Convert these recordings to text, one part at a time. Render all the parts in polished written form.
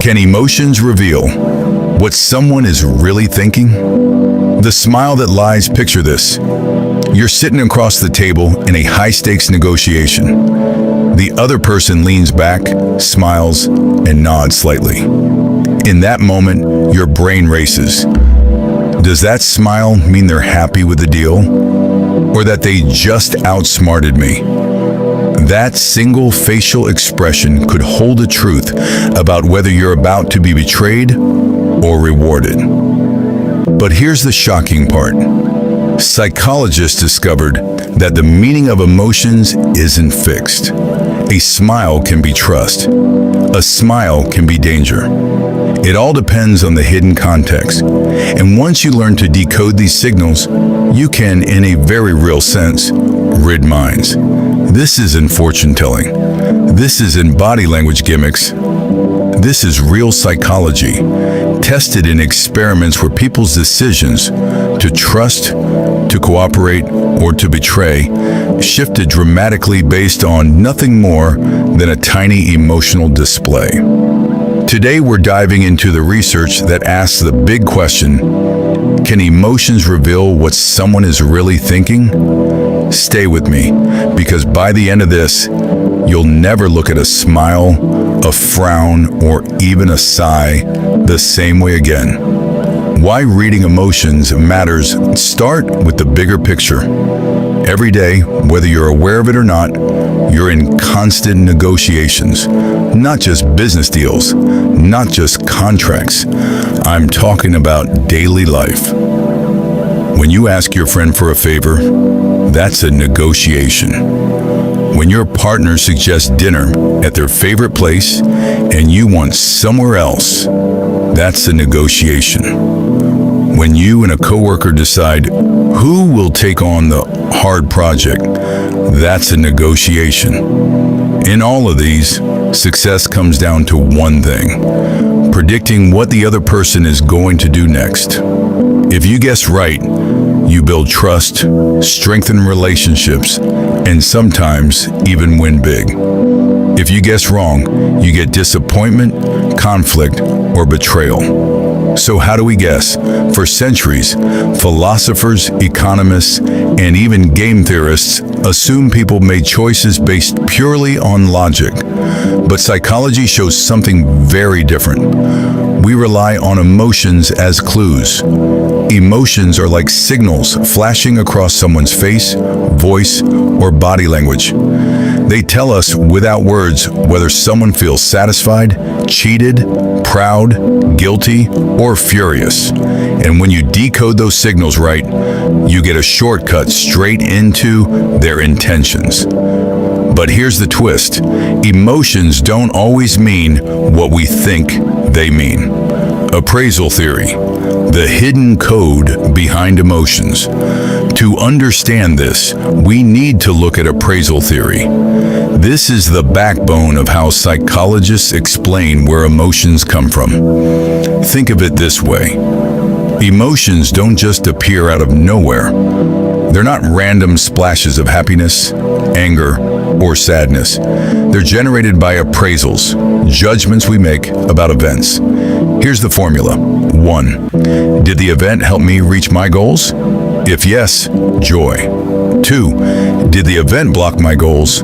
Can emotions reveal what someone is really thinking? The smile that lies, picture this. You're sitting across the table in a high-stakes negotiation. The other person leans back, smiles, and nods slightly. In that moment, your brain races. Does that smile mean they're happy with the deal? Or that they just outsmarted me? That single facial expression could hold a truth about whether you're about to be betrayed or rewarded. But here's the shocking part. Psychologists discovered that the meaning of emotions isn't fixed. A smile can be trust. A smile can be danger. It all depends on the hidden context. And once you learn to decode these signals, you can, in a very real sense, rid minds. This isn't fortune telling. This isn't body language gimmicks. This is real psychology, tested in experiments where people's decisions to trust, to cooperate, or to betray shifted dramatically based on nothing more than a tiny emotional display. Today we're diving into the research that asks the big question, can emotions reveal what someone is really thinking? Stay with me, because by the end of this, you'll never look at a smile, a frown, or even a sigh the same way again. Why reading emotions matters. Start with the bigger picture. Every day, whether you're aware of it or not, you're in constant negotiations. Not just business deals, not just contracts. I'm talking about daily life. When you ask your friend for a favor, that's a negotiation. When your partner suggests dinner at their favorite place and you want somewhere else, that's a negotiation. When you and a coworker decide who will take on the hard project, that's a negotiation. In all of these, success comes down to one thing: predicting what the other person is going to do next. If you guess right, you build trust, strengthen relationships, and sometimes even win big. If you guess wrong, you get disappointment, conflict, or betrayal. So how do we guess? For centuries, philosophers, economists, and even game theorists assume people made choices based purely on logic. But psychology shows something very different. We rely on emotions as clues. Emotions are like signals flashing across someone's face, voice, or body language. They tell us without words whether someone feels satisfied, cheated, proud, guilty, or furious. And when you decode those signals right, you get a shortcut straight into their intentions. But here's the twist. Emotions don't always mean what we think they mean. Appraisal theory, the hidden code behind emotions. To understand this, we need to look at appraisal theory. This is the backbone of how psychologists explain where emotions come from. Think of it this way. Emotions don't just appear out of nowhere. They're not random splashes of happiness, anger, or sadness. They're generated by appraisals, judgments we make about events. Here's the formula. 1. Did the event help me reach my goals? If yes, joy. 2. Did the event block my goals?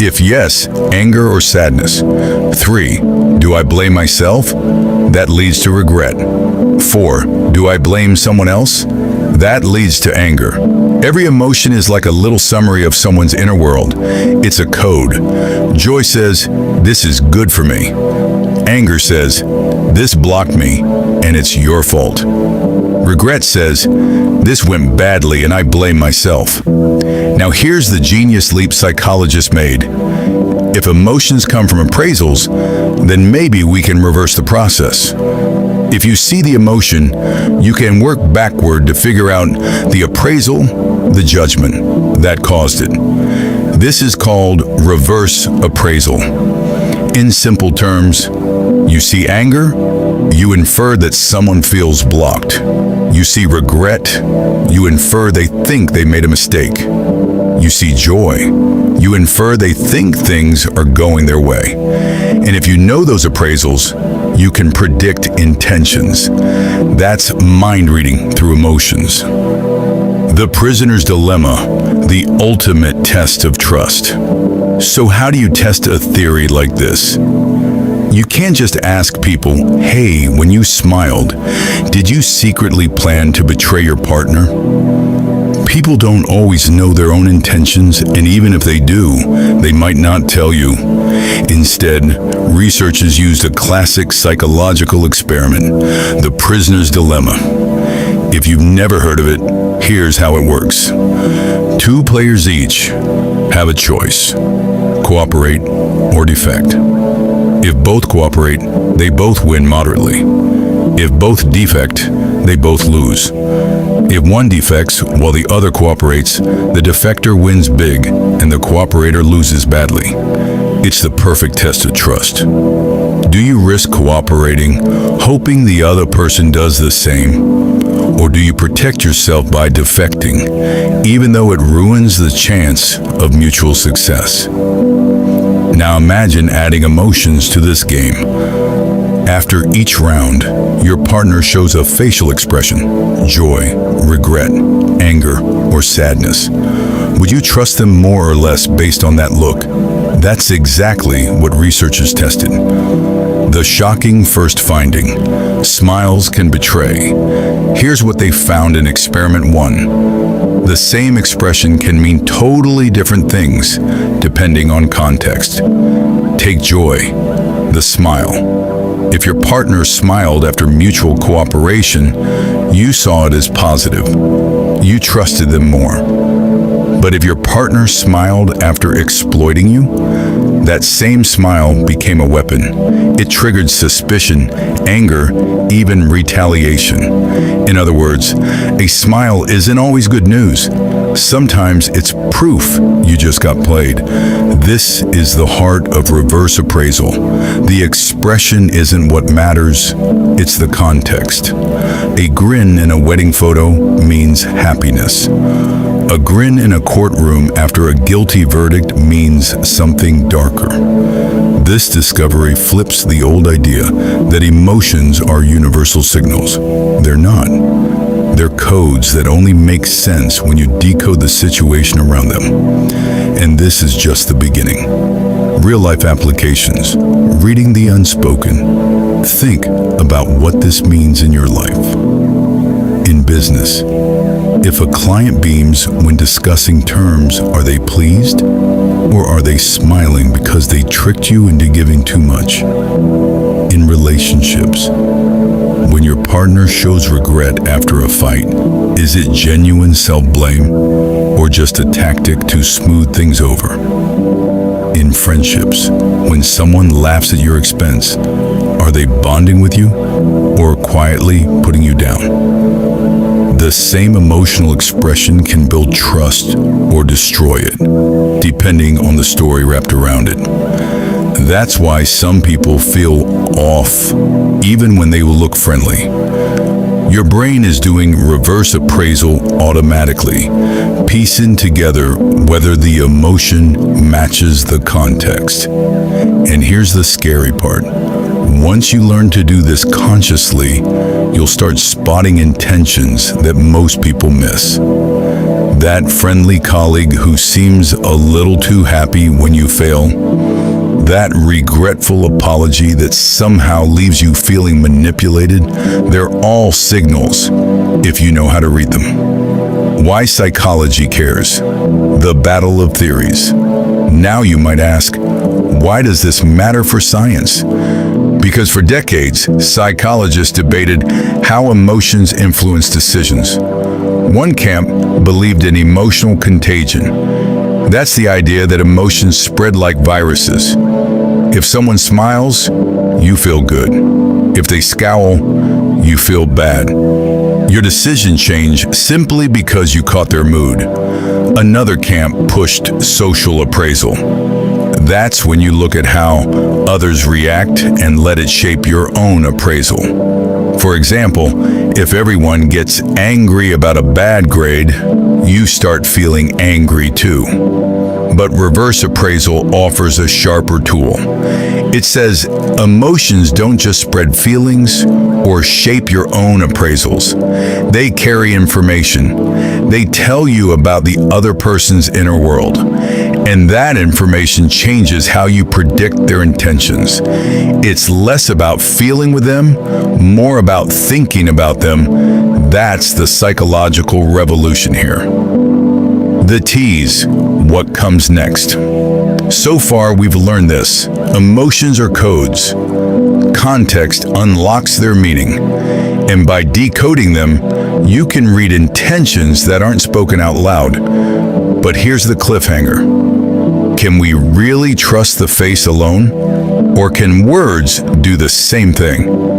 If yes, anger or sadness. 3. Do I blame myself? That leads to regret. 4. Do I blame someone else? That leads to anger. Every emotion is like a little summary of someone's inner world. It's a code. Joy says, this is good for me. Anger says, this blocked me, and it's your fault. Regret says, this went badly and I blame myself. Now here's the genius leap psychologists made. If emotions come from appraisals, then maybe we can reverse the process. If you see the emotion, you can work backward to figure out the appraisal, the judgment that caused it. This is called reverse appraisal. In simple terms, you see anger, you infer that someone feels blocked. You see regret, you infer they think they made a mistake. You see joy, you infer they think things are going their way. And if you know those appraisals, you can predict intentions. That's mind reading through emotions. The prisoner's dilemma, the ultimate test of trust. So how do you test a theory like this? You can't just ask people, hey, when you smiled, did you secretly plan to betray your partner? People don't always know their own intentions, and even if they do, they might not tell you. Instead, researchers used a classic psychological experiment, the prisoner's dilemma. If you've never heard of it, here's how it works. Two players each have a choice: cooperate or defect. If both cooperate, they both win moderately. If both defect, they both lose. If one defects while the other cooperates, the defector wins big and the cooperator loses badly. It's the perfect test of trust. Do you risk cooperating, hoping the other person does the same? Or do you protect yourself by defecting, even though it ruins the chance of mutual success? Now imagine adding emotions to this game. After each round, your partner shows a facial expression: joy, regret, anger, or sadness. Would you trust them more or less based on that look? That's exactly what researchers tested. The shocking first finding: smiles can betray. Here's what they found in experiment 1. The same expression can mean totally different things depending on context. Take joy, the smile. If your partner smiled after mutual cooperation, you saw it as positive. You trusted them more. But if your partner smiled after exploiting you, that same smile became a weapon. It triggered suspicion, anger, even retaliation. In other words, a smile isn't always good news. Sometimes it's proof you just got played. This is the heart of reverse appraisal. The expression isn't what matters, it's the context. A grin in a wedding photo means happiness. A grin in a courtroom after a guilty verdict means something darker. This discovery flips the old idea that emotions are universal signals. They're not. They're codes that only make sense when you decode the situation around them. And this is just the beginning. Real-life applications, reading the unspoken. Think about what this means in your life. In business, if a client beams when discussing terms, are they pleased? Or are they smiling because they tricked you into giving too much? In relationships, when your partner shows regret after a fight, is it genuine self-blame or just a tactic to smooth things over? In friendships, when someone laughs at your expense, are they bonding with you or quietly putting you down? The same emotional expression can build trust or destroy it, depending on the story wrapped around it. That's why some people feel off, even when they will look friendly. Your brain is doing reverse appraisal automatically, piecing together whether the emotion matches the context. And here's the scary part. Once you learn to do this consciously, you'll start spotting intentions that most people miss. That friendly colleague who seems a little too happy when you fail, that regretful apology that somehow leaves you feeling manipulated, they're all signals if you know how to read them. Why psychology cares? The battle of theories. Now you might ask, why does this matter for science? Because for decades, psychologists debated how emotions influence decisions. One camp believed in emotional contagion. That's the idea that emotions spread like viruses. If someone smiles, you feel good. If they scowl, you feel bad. Your decision change simply because you caught their mood. Another camp pushed social appraisal. That's when you look at how others react and let it shape your own appraisal. For example, if everyone gets angry about a bad grade, you start feeling angry too. But reverse appraisal offers a sharper tool. It says emotions don't just spread feelings or shape your own appraisals. They carry information. They tell you about the other person's inner world. And that information changes how you predict their intentions. It's less about feeling with them, more about thinking about them. That's the psychological revolution here. The tease, what comes next? So far, we've learned this. Emotions are codes. Context unlocks their meaning. And by decoding them, you can read intentions that aren't spoken out loud. But here's the cliffhanger. Can we really trust the face alone? Or can words do the same thing?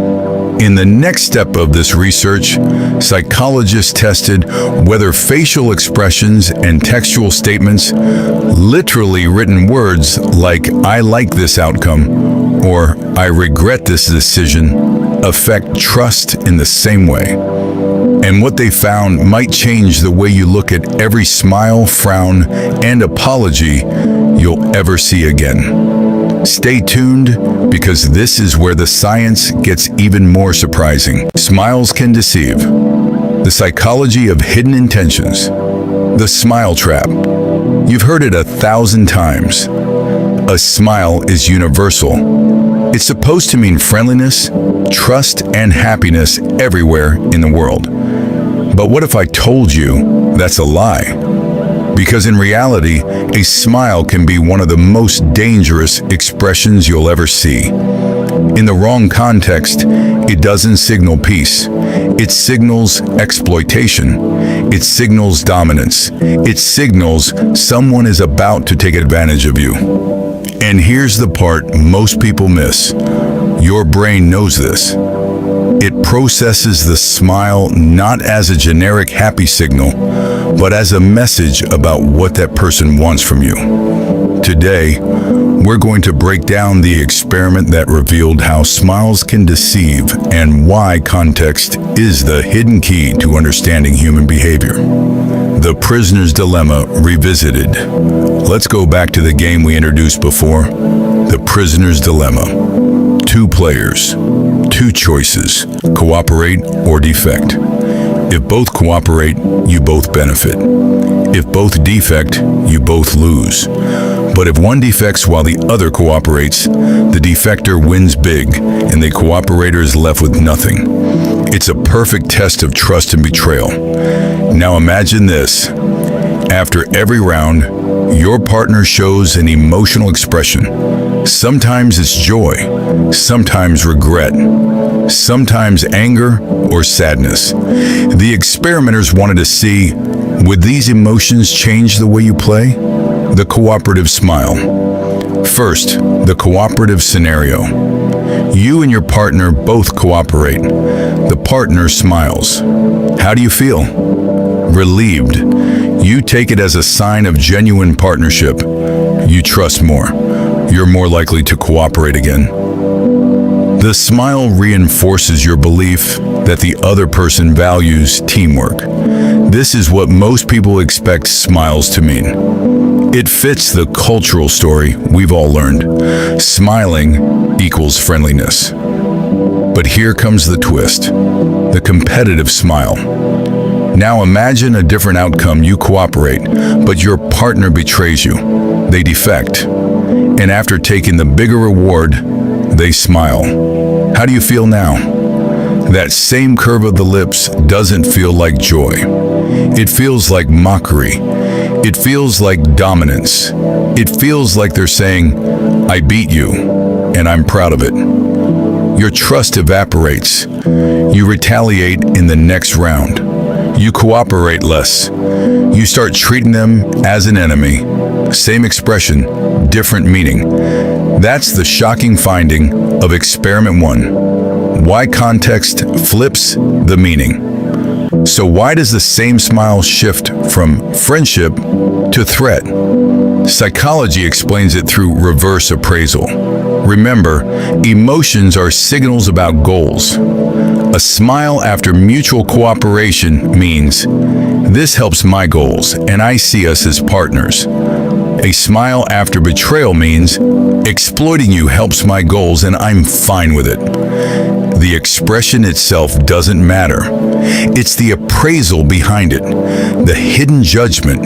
In the next step of this research, psychologists tested whether facial expressions and textual statements, literally written words like "I like this outcome" or "I regret this decision," affect trust in the same way. And what they found might change the way you look at every smile, frown, and apology you'll ever see again. Stay tuned, because this is where the science gets even more surprising. Smiles can deceive. The psychology of hidden intentions. The smile trap. You've heard it 1,000 times. A smile is universal. It's supposed to mean friendliness, trust, and happiness everywhere in the world. But what if I told you that's a lie? Because in reality, a smile can be one of the most dangerous expressions you'll ever see. In the wrong context, it doesn't signal peace. It signals exploitation. It signals dominance. It signals someone is about to take advantage of you. And here's the part most people miss. Your brain knows this. It processes the smile not as a generic happy signal, but as a message about what that person wants from you. Today, we're going to break down the experiment that revealed how smiles can deceive and why context is the hidden key to understanding human behavior. The prisoner's dilemma revisited. Let's go back to the game we introduced before. The prisoner's dilemma. 2 players, 2 choices, cooperate or defect. If both cooperate, you both benefit. If both defect, you both lose. But if one defects while the other cooperates, the defector wins big and the cooperator is left with nothing. It's a perfect test of trust and betrayal. Now imagine this. After every round, your partner shows an emotional expression. Sometimes it's joy, sometimes regret, sometimes anger or sadness. The experimenters wanted to see, would these emotions change the way you play? The cooperative smile. First, the cooperative scenario. You and your partner both cooperate. The partner smiles. How do you feel? Relieved. You take it as a sign of genuine partnership. You trust more. You're more likely to cooperate again. The smile reinforces your belief that the other person values teamwork. This is what most people expect smiles to mean. It fits the cultural story we've all learned. Smiling equals friendliness. But here comes the twist. The competitive smile. Now imagine a different outcome. You cooperate, but your partner betrays you. They defect. And after taking the bigger reward, they smile. How do you feel now? That same curve of the lips doesn't feel like joy. It feels like mockery. It feels like dominance. It feels like they're saying, I beat you, and I'm proud of it. Your trust evaporates. You retaliate in the next round. You cooperate less. You start treating them as an enemy. Same expression, different meaning. That's the shocking finding of Experiment 1. Why context flips the meaning. So why does the same smile shift from friendship to threat? Psychology explains it through reverse appraisal. Remember, emotions are signals about goals. A smile after mutual cooperation means, this helps my goals and I see us as partners. A smile after betrayal means, exploiting you helps my goals and I'm fine with it. The expression itself doesn't matter. It's the appraisal behind it, the hidden judgment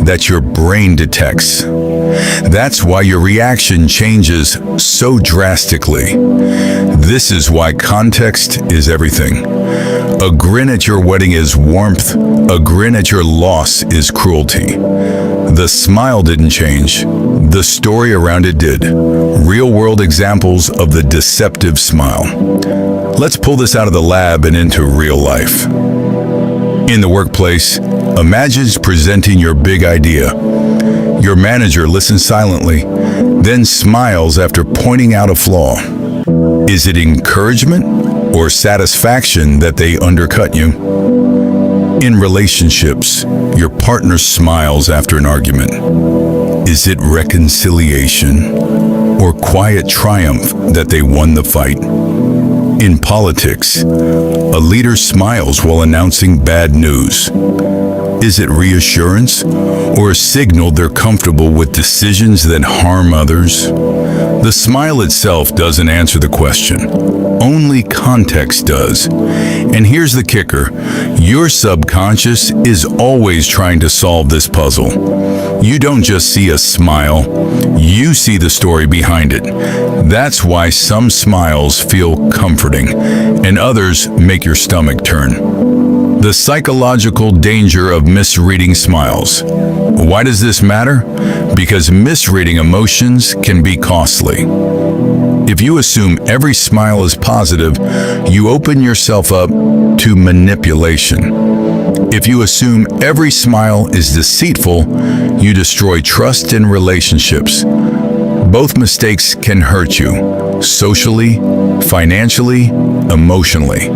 that your brain detects. That's why your reaction changes so drastically. This is why context is everything. A grin at your wedding is warmth. A grin at your loss is cruelty. The smile didn't change. The story around it did. Real-world examples of the deceptive smile. Let's pull this out of the lab and into real life. In the workplace, imagine presenting your big idea. Your manager listens silently, then smiles after pointing out a flaw. Is it encouragement or satisfaction that they undercut you? In relationships, your partner smiles after an argument. Is it reconciliation or quiet triumph that they won the fight? In politics, a leader smiles while announcing bad news. Is it reassurance or a signal they're comfortable with decisions that harm others? The smile itself doesn't answer the question. Only context does. And here's the kicker. Your subconscious is always trying to solve this puzzle. You don't just see a smile, you see the story behind it. That's why some smiles feel comforting and others make your stomach turn. The psychological danger of misreading smiles. Why does this matter? Because misreading emotions can be costly. If you assume every smile is positive, you open yourself up to manipulation. If you assume every smile is deceitful, you destroy trust in relationships. Both mistakes can hurt you, socially, financially, emotionally.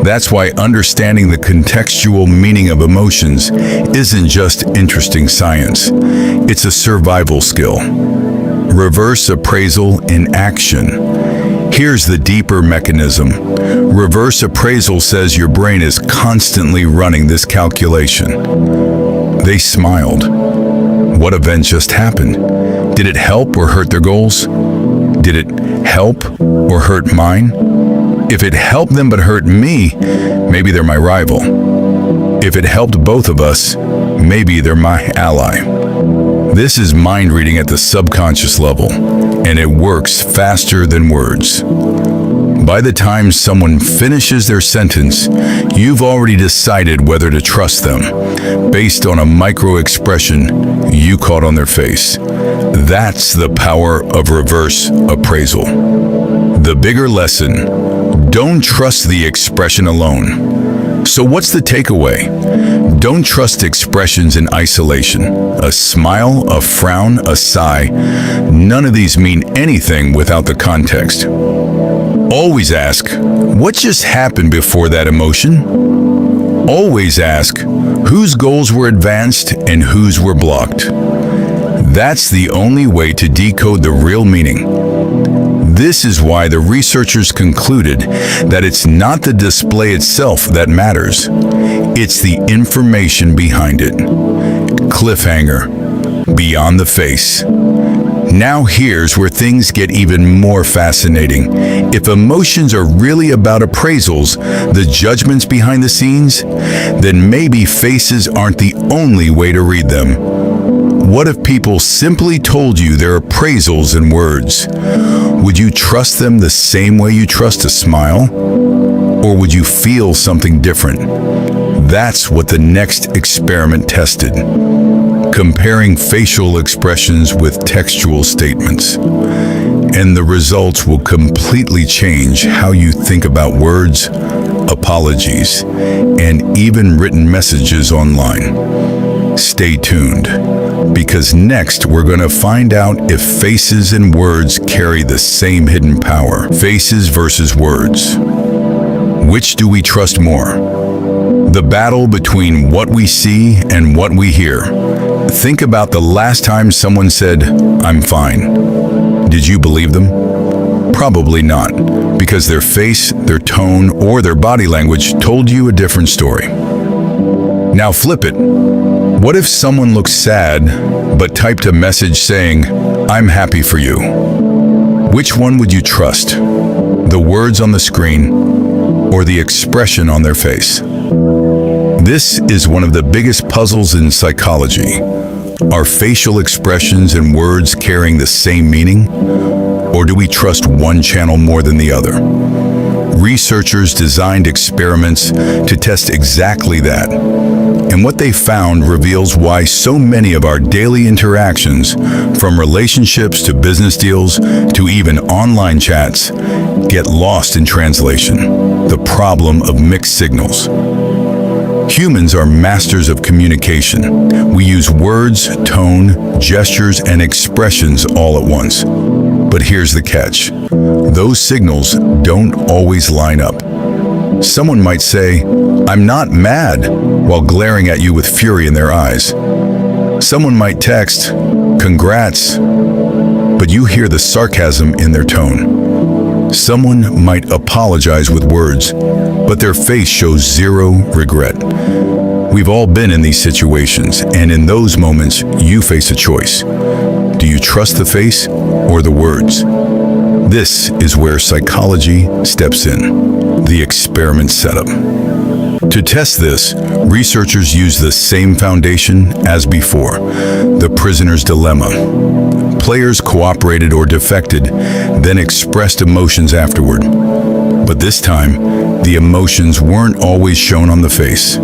That's why understanding the contextual meaning of emotions isn't just interesting science. It's a survival skill. Reverse appraisal in action. Here's the deeper mechanism. Reverse appraisal says your brain is constantly running this calculation. They smiled. What event just happened? Did it help or hurt their goals? Did it help or hurt mine? If it helped them but hurt me, maybe they're my rival. If it helped both of us, maybe they're my ally. This is mind reading at the subconscious level, and it works faster than words. By the time someone finishes their sentence, you've already decided whether to trust them, based on a micro-expression you caught on their face. That's the power of reverse appraisal. The bigger lesson: don't trust the expression alone. So what's the takeaway? Don't trust expressions in isolation. A smile, a frown, a sigh, none of these mean anything without the context. Always ask, what just happened before that emotion? Always ask, whose goals were advanced and whose were blocked? That's the only way to decode the real meaning. This is why the researchers concluded that it's not the display itself that matters. It's the information behind it. Cliffhanger. Beyond the face. Now here's where things get even more fascinating. If emotions are really about appraisals, the judgments behind the scenes, then maybe faces aren't the only way to read them. What if people simply told you their appraisals in words? Would you trust them the same way you trust a smile? Or would you feel something different? That's what the next experiment tested. Comparing facial expressions with textual statements. And the results will completely change how you think about words, apologies, and even written messages online. Stay tuned, because next we're going to find out if faces and words carry the same hidden power. Faces versus words. Which do we trust more? The battle between what we see and what we hear. Think about the last time someone said, "I'm fine." Did you believe them? Probably not, because their face, their tone, or their body language told you a different story. Now flip it. What if someone looks sad but typed a message saying, "I'm happy for you." Which one would you trust? The words on the screen or the expression on their face? This is one of the biggest puzzles in psychology. Are facial expressions and words carrying the same meaning? Or do we trust one channel more than the other? Researchers designed experiments to test exactly that. And what they found reveals why so many of our daily interactions, from relationships to business deals to even online chats, get lost in translation. The problem of mixed signals. Humans are masters of communication. We use words, tone, gestures, and expressions all at once. But here's the catch. Those signals don't always line up. Someone might say, "I'm not mad," while glaring at you with fury in their eyes. Someone might text, "Congrats," but you hear the sarcasm in their tone. Someone might apologize with words, but their face shows zero regret. We've all been in these situations, and in those moments, you face a choice. Do you trust the face or the words? This is where psychology steps in, the experiment setup. To test this, researchers use the same foundation as before, the prisoner's dilemma. Players cooperated or defected, then expressed emotions afterward. But this time, the emotions weren't always shown on the face.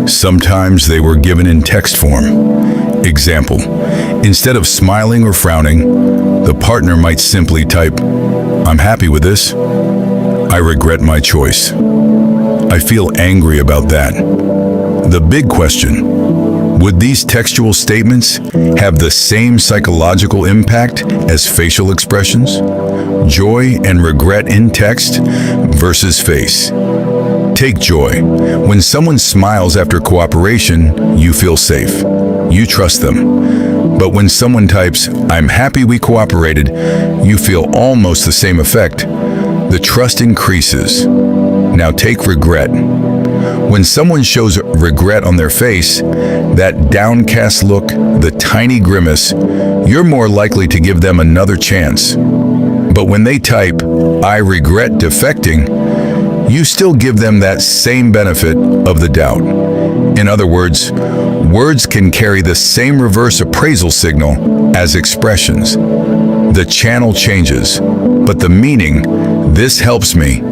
Sometimes they were given in text form. Example, instead of smiling or frowning, the partner might simply type, "I'm happy with this. I regret my choice. I feel angry about that." The big question, would these textual statements have the same psychological impact as facial expressions? Joy and regret in text versus face. Take joy. When someone smiles after cooperation, you feel safe. You trust them. But when someone types, "I'm happy we cooperated," you feel almost the same effect. The trust increases. Now take regret. When someone shows regret on their face, that downcast look, the tiny grimace, you're more likely to give them another chance. But when they type, "I regret defecting," you still give them that same benefit of the doubt. In other words can carry the same reverse appraisal signal as expressions. The channel changes, but the meaning, "This helps me,"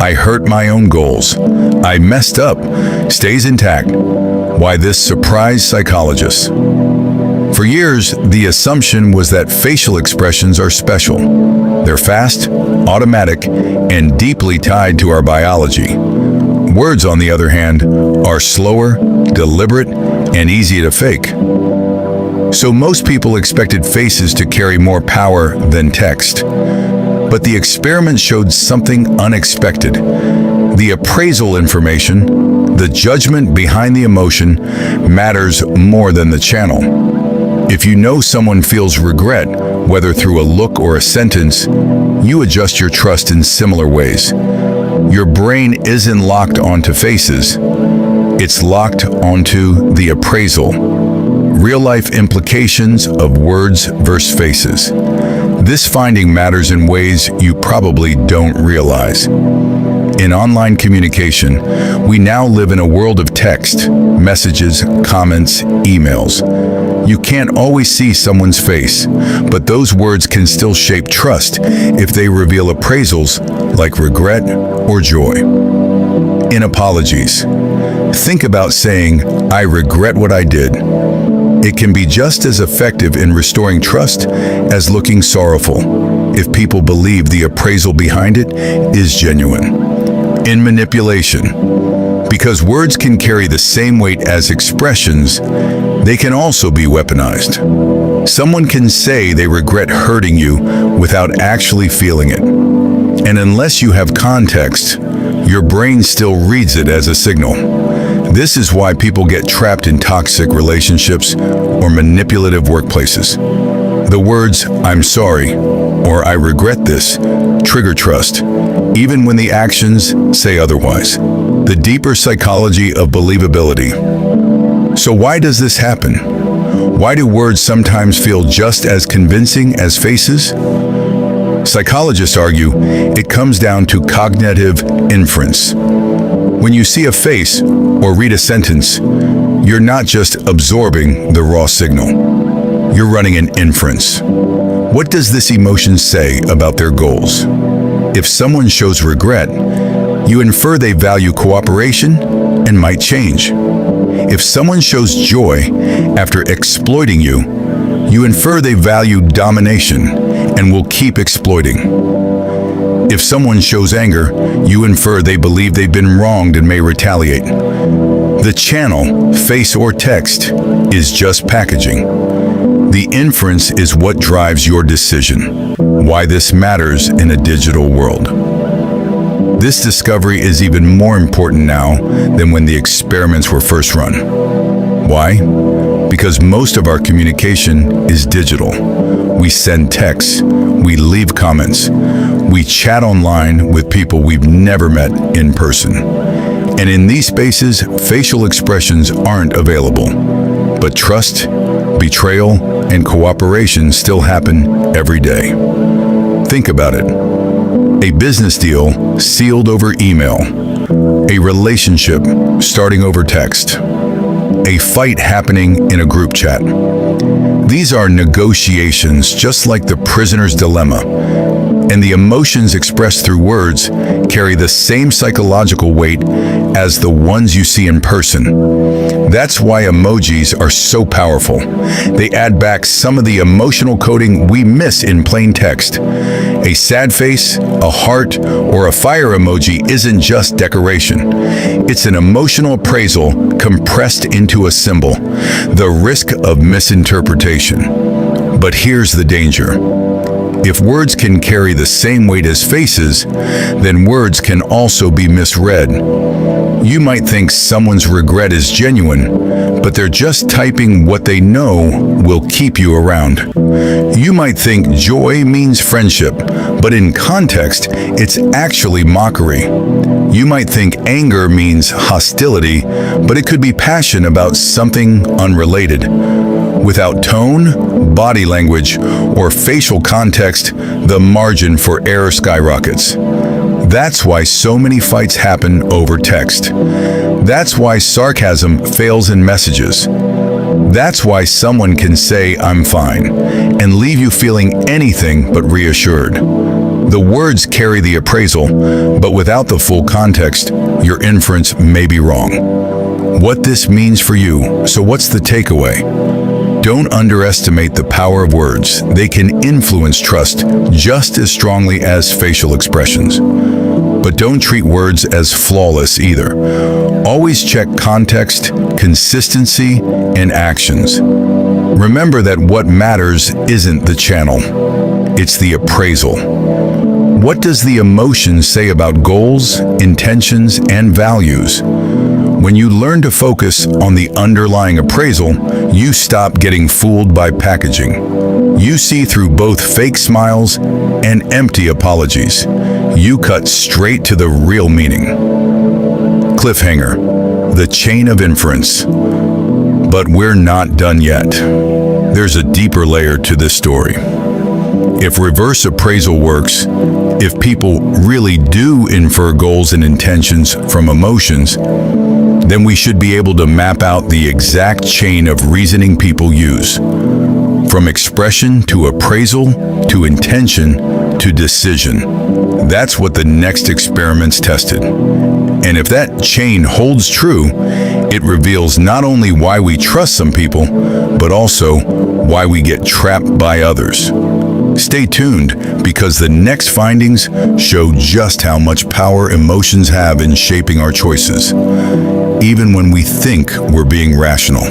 "I hurt my own goals," "I messed up," stays intact. Why this surprised psychologists? For years, the assumption was that facial expressions are special. They're fast, automatic, and deeply tied to our biology. Words, on the other hand, are slower, deliberate, and easy to fake. So most people expected faces to carry more power than text. But the experiment showed something unexpected. The appraisal information, the judgment behind the emotion, matters more than the channel. If you know someone feels regret, whether through a look or a sentence, you adjust your trust in similar ways. Your brain isn't locked onto faces. It's locked onto the appraisal. Real-life implications of words versus faces. This finding matters in ways you probably don't realize. In online communication, we now live in a world of text, messages, comments, emails. You can't always see someone's face, but those words can still shape trust if they reveal appraisals like regret or joy. In apologies, think about saying, "I regret what I did." It can be just as effective in restoring trust as looking sorrowful, if people believe the appraisal behind it is genuine. In manipulation, because words can carry the same weight as expressions, they can also be weaponized. Someone can say they regret hurting you without actually feeling it. And unless you have context, your brain still reads it as a signal. This is why people get trapped in toxic relationships or manipulative workplaces. The words, "I'm sorry," or "I regret this," trigger trust, even when the actions say otherwise. The deeper psychology of believability. So why does this happen? Why do words sometimes feel just as convincing as faces? Psychologists argue it comes down to cognitive inference. When you see a face or read a sentence, you're not just absorbing the raw signal. You're running an inference. What does this emotion say about their goals? If someone shows regret, you infer they value cooperation and might change. If someone shows joy after exploiting you, you infer they value domination and will keep exploiting. If someone shows anger, you infer they believe they've been wronged and may retaliate. The channel, face or text, is just packaging. The inference is what drives your decision. Why this matters in a digital world. This discovery is even more important now than when the experiments were first run. Why? Because most of our communication is digital. We send texts, we leave comments, we chat online with people we've never met in person. And in these spaces, facial expressions aren't available. But trust, betrayal, and cooperation still happen every day. Think about it. A business deal sealed over email. A relationship starting over text. A fight happening in a group chat. These are negotiations just like the prisoner's dilemma, and the emotions expressed through words carry the same psychological weight as the ones you see in person. That's why emojis are so powerful. They add back some of the emotional coding we miss in plain text. A sad face, a heart, or a fire emoji isn't just decoration. It's an emotional appraisal compressed into a symbol, the risk of misinterpretation. But here's the danger. If words can carry the same weight as faces, then words can also be misread. You might think someone's regret is genuine, but they're just typing what they know will keep you around. You might think joy means friendship, but in context, it's actually mockery. You might think anger means hostility, but it could be passion about something unrelated. Without tone, body language, or facial context, the margin for error skyrockets. That's why so many fights happen over text. That's why sarcasm fails in messages. That's why someone can say, "I'm fine," and leave you feeling anything but reassured. The words carry the appraisal, but without the full context, your inference may be wrong. What this means for you, so what's the takeaway? Don't underestimate the power of words. They can influence trust just as strongly as facial expressions. But don't treat words as flawless either. Always check context, consistency, and actions. Remember that what matters isn't the channel. It's the appraisal. What does the emotion say about goals, intentions, and values? When you learn to focus on the underlying appraisal, you stop getting fooled by packaging. You see through both fake smiles and empty apologies. You cut straight to the real meaning. Cliffhanger, the chain of inference. But we're not done yet. There's a deeper layer to this story. If reverse appraisal works, if people really do infer goals and intentions from emotions, then we should be able to map out the exact chain of reasoning people use. From expression to appraisal, to intention, to decision. That's what the next experiment's tested. And if that chain holds true, it reveals not only why we trust some people, but also why we get trapped by others. Stay tuned, because the next findings show just how much power emotions have in shaping our choices, even when we think we're being rational.